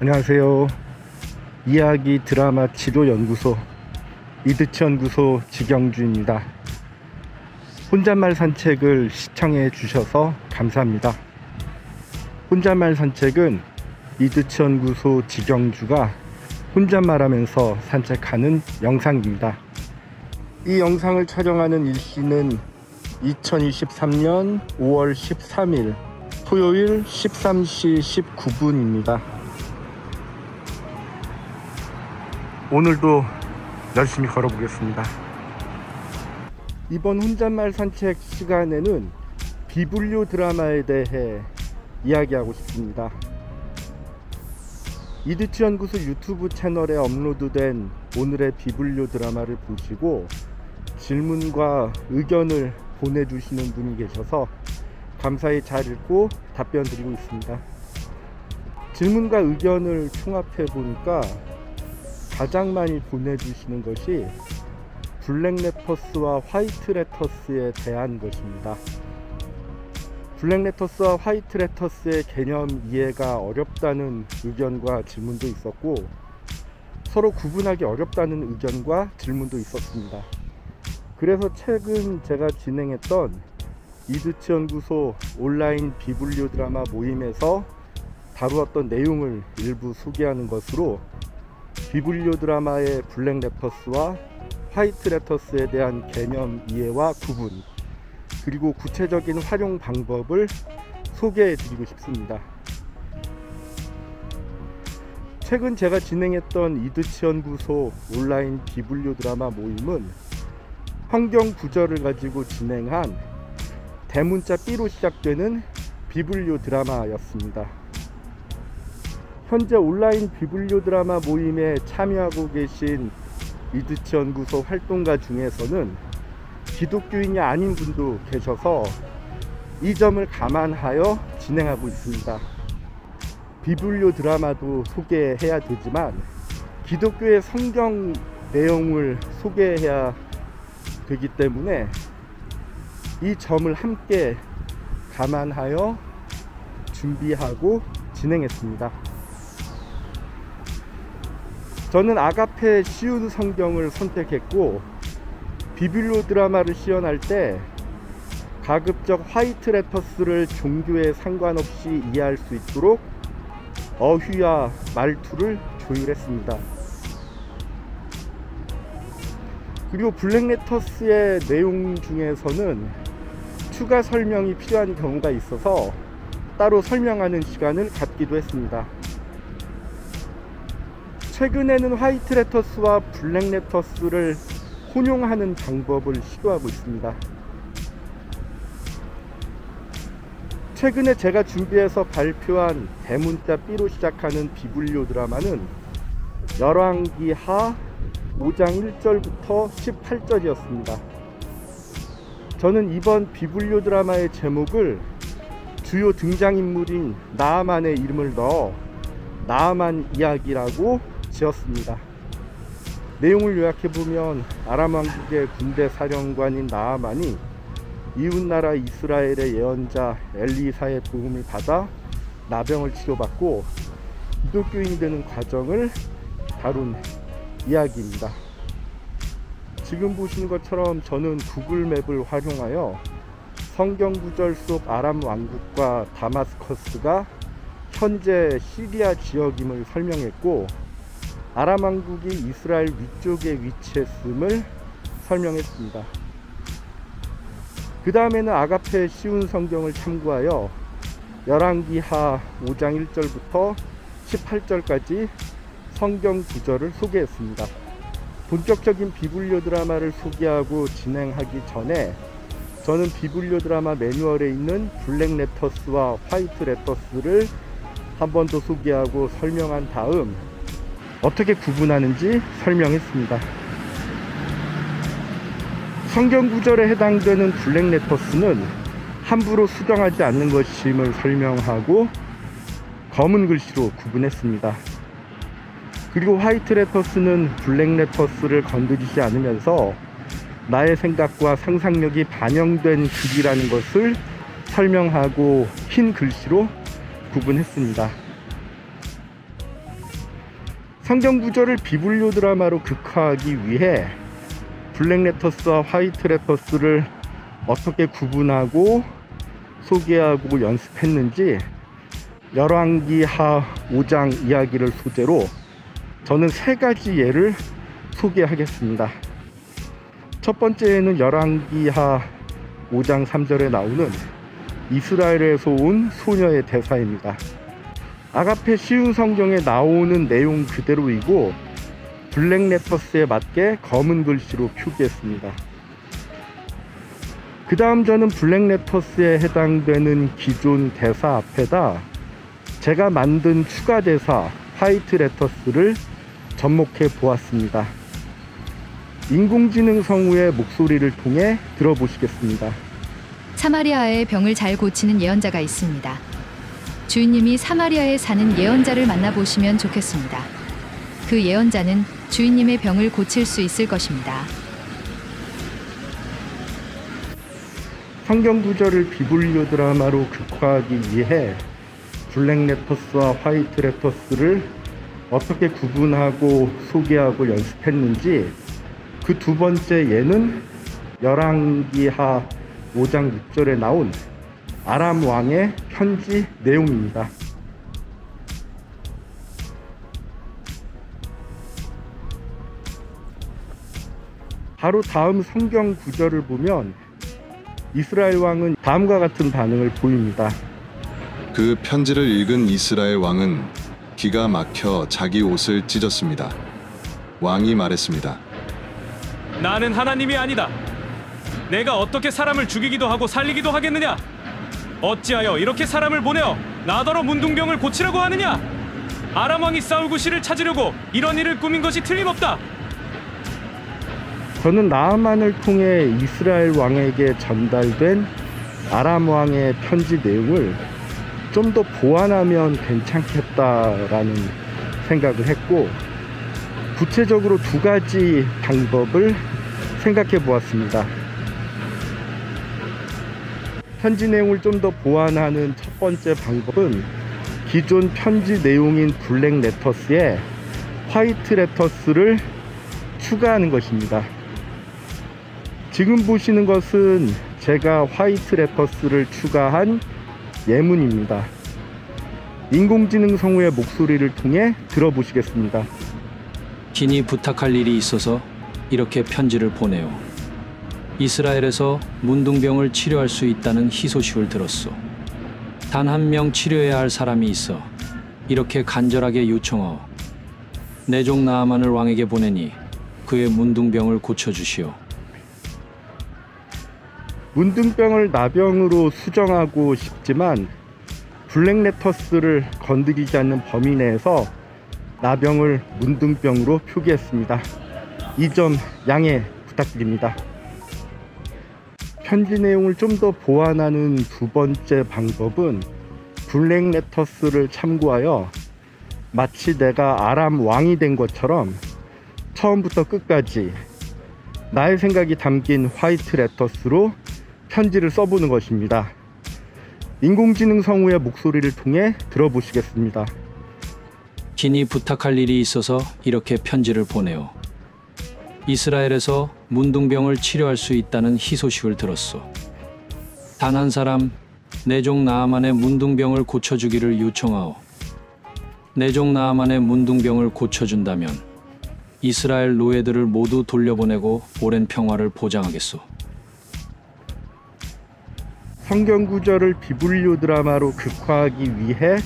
안녕하세요. 이야기 드라마 지도연구소 이드치연구소 지경주입니다. 혼잣말 산책을 시청해 주셔서 감사합니다. 혼잣말 산책은 이드치연구소 지경주가 혼잣말하면서 산책하는 영상입니다. 이 영상을 촬영하는 일시는 2023년 5월 13일 토요일 13시 19분입니다. 오늘도 열심히 걸어보겠습니다. 이번 혼잣말 산책 시간에는 비불교 드라마에 대해 이야기하고 싶습니다. 이드치연구소 유튜브 채널에 업로드된 오늘의 비불교 드라마를 보시고 질문과 의견을 보내주시는 분이 계셔서 감사히 잘 읽고 답변 드리고 있습니다. 질문과 의견을 총합해 보니까 가장 많이 보내주시는 것이 블랙레터스와 화이트레터스에 대한 것입니다. 블랙레터스와 화이트레터스의 개념 이해가 어렵다는 의견과 질문도 있었고, 서로 구분하기 어렵다는 의견과 질문도 있었습니다. 그래서 최근 제가 진행했던 이드치연구소 온라인 비불교 드라마 모임에서 다루었던 내용을 일부 소개하는 것으로 비불교 드라마의 블랙레터스와 화이트레터스에 대한 개념 이해와 구분, 그리고 구체적인 활용 방법을 소개해 드리고 싶습니다. 최근 제가 진행했던 이드치연구소 온라인 비불교 드라마 모임은 환경 구절을 가지고 진행한 대문자 B로 시작되는 비불교 드라마였습니다. 현재 온라인 비불교 드라마 모임에 참여하고 계신 이드치연구소 활동가 중에서는 기독교인이 아닌 분도 계셔서 이 점을 감안하여 진행하고 있습니다. 비불교 드라마도 소개해야 되지만 기독교의 성경 내용을 소개해야 되기 때문에 이 점을 함께 감안하여 준비하고 진행했습니다. 저는 아가페 쉬운 성경을 선택했고, 비불교 드라마를 시연할 때 가급적 화이트레터스를 종교에 상관없이 이해할 수 있도록 어휘와 말투를 조율했습니다. 그리고 블랙레터스의 내용 중에서는 추가 설명이 필요한 경우가 있어서 따로 설명하는 시간을 갖기도 했습니다. 최근에는 화이트레터스와 블랙레터스를 혼용하는 방법을 시도하고 있습니다. 최근에 제가 준비해서 발표한 대문자 B로 시작하는 비불교 드라마는 열왕기하 5장 1절부터 18절이었습니다. 저는 이번 비불교 드라마의 제목을 주요 등장인물인 나아만의 이름을 넣어 나아만 이야기라고 지었습니다. 내용을 요약해보면 아람 왕국의 군대 사령관인 나아만이 이웃나라 이스라엘의 예언자 엘리사의 도움을 받아 나병을 치료받고 기독교인이 되는 과정을 다룬 이야기입니다. 지금 보시는 것처럼 저는 구글맵을 활용하여 성경 구절 속 아람 왕국과 다마스커스가 현재 시리아 지역임을 설명했고, 아람 왕국이 이스라엘 위쪽에 위치했음을 설명했습니다. 그 다음에는 아가페 쉬운 성경을 참고하여 열왕기하 5장 1절부터 18절까지 성경 구절을 소개했습니다. 본격적인 비불교 드라마를 소개하고 진행하기 전에 저는 비불교 드라마 매뉴얼에 있는 블랙레터스와 화이트레터스를 한 번 더 소개하고 설명한 다음 어떻게 구분하는지 설명했습니다. 성경 구절에 해당되는 블랙레터스는 함부로 수정하지 않는 것임을 설명하고 검은 글씨로 구분했습니다. 그리고 화이트레터스는 블랙레터스를 건드리지 않으면서 나의 생각과 상상력이 반영된 글이라는 것을 설명하고 흰 글씨로 구분했습니다. 성경 구절을 비불교 드라마로 극화하기 위해 블랙레터스와 화이트레터스를 어떻게 구분하고 소개하고 연습했는지 열왕기하 5장 이야기를 소재로 저는 3가지 예를 소개하겠습니다. 첫 번째는 열왕기하 5장 3절에 나오는 이스라엘에서 온 소녀의 대사입니다. 아가페 쉬운 성경에 나오는 내용 그대로이고 블랙레터스에 맞게 검은 글씨로 표기했습니다. 그 다음 저는 블랙레터스에 해당되는 기존 대사 앞에다 제가 만든 추가 대사 화이트레터스를 접목해 보았습니다. 인공지능 성우의 목소리를 통해 들어보시겠습니다. 사마리아의 병을 잘 고치는 예언자가 있습니다. 주인님이 사마리아에 사는 예언자를 만나보시면 좋겠습니다. 그 예언자는 주인님의 병을 고칠 수 있을 것입니다. 성경 구절을 비불교 드라마로 극화하기 위해 블랙레터스와 화이트레터스를 어떻게 구분하고 소개하고 연습했는지 그 두 번째 예는 열왕기하 5장 6절에 나온 아람 왕의 편지 내용입니다. 바로 다음 성경 구절을 보면 이스라엘 왕은 다음과 같은 반응을 보입니다. 그 편지를 읽은 이스라엘 왕은 기가 막혀 자기 옷을 찢었습니다. 왕이 말했습니다. 나는 하나님이 아니다. 내가 어떻게 사람을 죽이기도 하고 살리기도 하겠느냐? 어찌하여 이렇게 사람을 보내어 나더러 문둥병을 고치라고 하느냐? 아람 왕이 싸울 구실을 찾으려고 이런 일을 꾸민 것이 틀림없다. 저는 나아만을 통해 이스라엘 왕에게 전달된 아람 왕의 편지 내용을 좀 더 보완하면 괜찮겠다라는 생각을 했고 구체적으로 2가지 방법을 생각해 보았습니다. 편지 내용을 좀 더 보완하는 첫 번째 방법은 기존 편지 내용인 블랙레터스에 화이트레터스를 추가하는 것입니다. 지금 보시는 것은 제가 화이트레터스를 추가한 예문입니다. 인공지능 성우의 목소리를 통해 들어보시겠습니다. 긴히 부탁할 일이 있어서 이렇게 편지를 보내요. 이스라엘에서 문둥병을 치료할 수 있다는 희소식을 들었소. 단 한 명 치료해야 할 사람이 있어 이렇게 간절하게 요청하오. 내 종 나아만을 왕에게 보내니 그의 문둥병을 고쳐주시오. 문둥병을 나병으로 수정하고 싶지만 블랙레터스를 건드리지 않는 범위 내에서 나병을 문둥병으로 표기했습니다. 이 점 양해 부탁드립니다. 편지 내용을 좀 더 보완하는 두 번째 방법은 블랙레터스를 참고하여 마치 내가 아람 왕이 된 것처럼 처음부터 끝까지 나의 생각이 담긴 화이트레터스로 편지를 써보는 것입니다. 인공지능 성우의 목소리를 통해 들어보시겠습니다. 긴히 부탁할 일이 있어서 이렇게 편지를 보내요. 이스라엘에서 문둥병을 치료할 수 있다는 희소식을 들었소. 단 한 사람 내 종 나아만의 문둥병을 고쳐주기를 요청하오. 내 종 나아만의 문둥병을 고쳐준다면 이스라엘 노예들을 모두 돌려보내고 오랜 평화를 보장하겠소. 성경 구절을 비불교 드라마로 극화하기 위해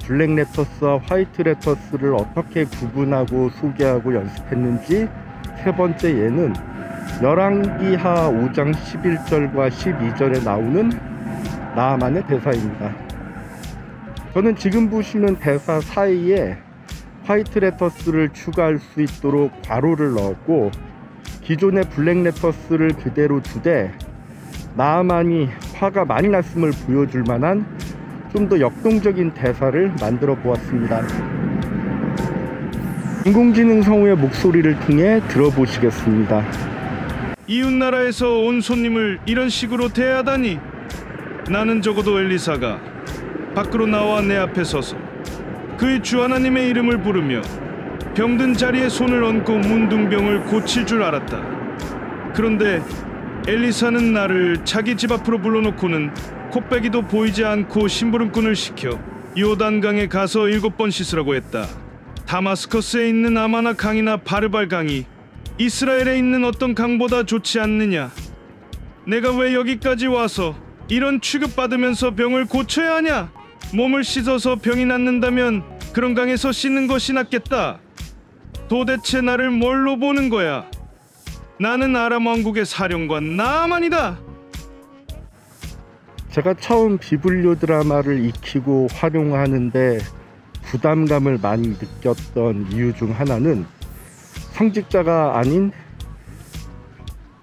블랙레터스와 화이트레터스를 어떻게 구분하고 소개하고 연습했는지 세 번째 예는 열왕기하 5장 11절과 12절에 나오는 나아만의 대사입니다. 저는 지금 보시는 대사 사이에 화이트레터스를 추가할 수 있도록 괄호를 넣었고 기존의 블랙레터스를 그대로 두되 나아만이 화가 많이 났음을 보여줄 만한 좀 더 역동적인 대사를 만들어 보았습니다. 인공지능 성우의 목소리를 통해 들어보시겠습니다. 이웃나라에서 온 손님을 이런 식으로 대하다니. 나는 적어도 엘리사가 밖으로 나와 내 앞에 서서 그의 주 하나님의 이름을 부르며 병든 자리에 손을 얹고 문둥병을 고칠 줄 알았다. 그런데 엘리사는 나를 자기 집 앞으로 불러놓고는 코빼기도 보이지 않고 심부름꾼을 시켜 요단강에 가서 7번 씻으라고 했다. 다마스커스에 있는 아마나 강이나 바르발 강이 이스라엘에 있는 어떤 강보다 좋지 않느냐? 내가 왜 여기까지 와서 이런 취급받으면서 병을 고쳐야 하냐? 몸을 씻어서 병이 낫는다면 그런 강에서 씻는 것이 낫겠다. 도대체 나를 뭘로 보는 거야? 나는 아람 왕국의 사령관 나아만이다. 제가 처음 비블리오 드라마를 익히고 활용하는데 부담감을 많이 느꼈던 이유 중 하나는 성직자가 아닌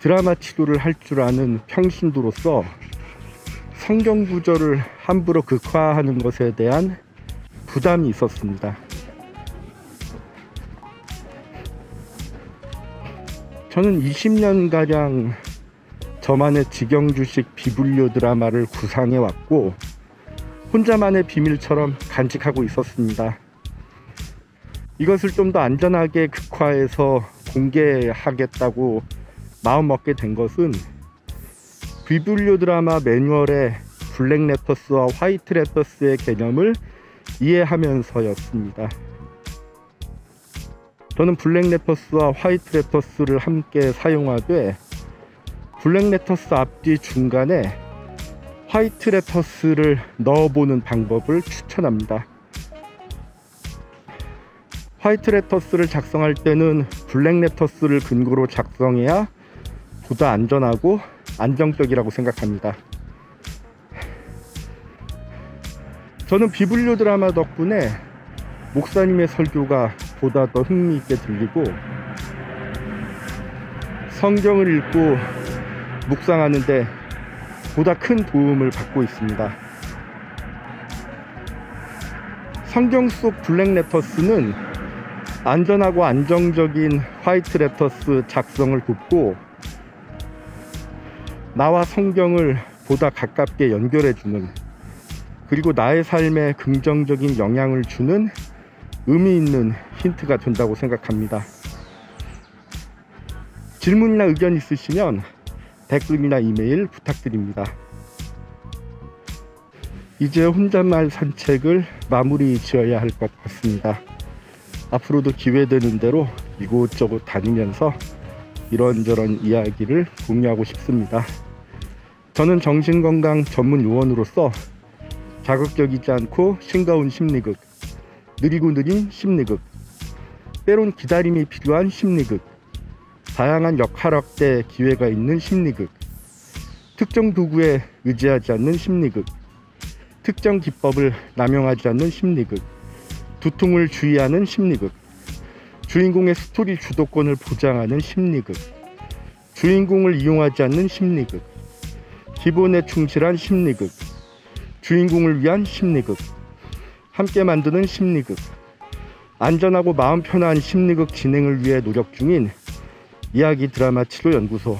드라마 치료를 할 줄 아는 평신도로서 성경 구절을 함부로 극화하는 것에 대한 부담이 있었습니다. 저는 20년가량 저만의 직영주식 비블리오 드라마를 구상해왔고 혼자만의 비밀처럼 간직하고 있었습니다. 이것을 좀 더 안전하게 극화해서 공개하겠다고 마음먹게 된 것은 비블리오 드라마 매뉴얼의 블랙 레터스와 화이트 레터스의 개념을 이해하면서였습니다. 저는 블랙 레터스와 화이트 레터스를 함께 사용하되 블랙 레터스 앞뒤 중간에 화이트 레터스를 넣어보는 방법을 추천합니다. 화이트 레터스를 작성할 때는 블랙 레터스를 근거로 작성해야 보다 안전하고 안정적이라고 생각합니다. 저는 비블리오 드라마 덕분에 목사님의 설교가 보다 더 흥미있게 들리고 성경을 읽고 묵상하는데 보다 큰 도움을 받고 있습니다. 성경 속 블랙 레터스는 안전하고 안정적인 화이트 레터스 작성을 돕고 나와 성경을 보다 가깝게 연결해주는, 그리고 나의 삶에 긍정적인 영향을 주는 의미 있는 힌트가 된다고 생각합니다. 질문이나 의견 있으시면 댓글이나 이메일 부탁드립니다. 이제 혼잣말 산책을 마무리 지어야 할 것 같습니다. 앞으로도 기회되는 대로 이곳저곳 다니면서 이런저런 이야기를 공유하고 싶습니다. 저는 정신건강 전문 요원으로서 자극적이지 않고 싱거운 심리극, 느리고 느린 심리극, 때론 기다림이 필요한 심리극, 다양한 역할 확대 기회가 있는 심리극, 특정 도구에 의지하지 않는 심리극, 특정 기법을 남용하지 않는 심리극, 두통을 주의하는 심리극, 주인공의 스토리 주도권을 보장하는 심리극, 주인공을 이용하지 않는 심리극, 기본에 충실한 심리극, 주인공을 위한 심리극, 함께 만드는 심리극, 안전하고 마음 편한 심리극 진행을 위해 노력 중인 이야기 드라마 치료 연구소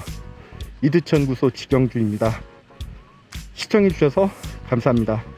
이드치 연구소 직영주입니다. 시청해주셔서 감사합니다.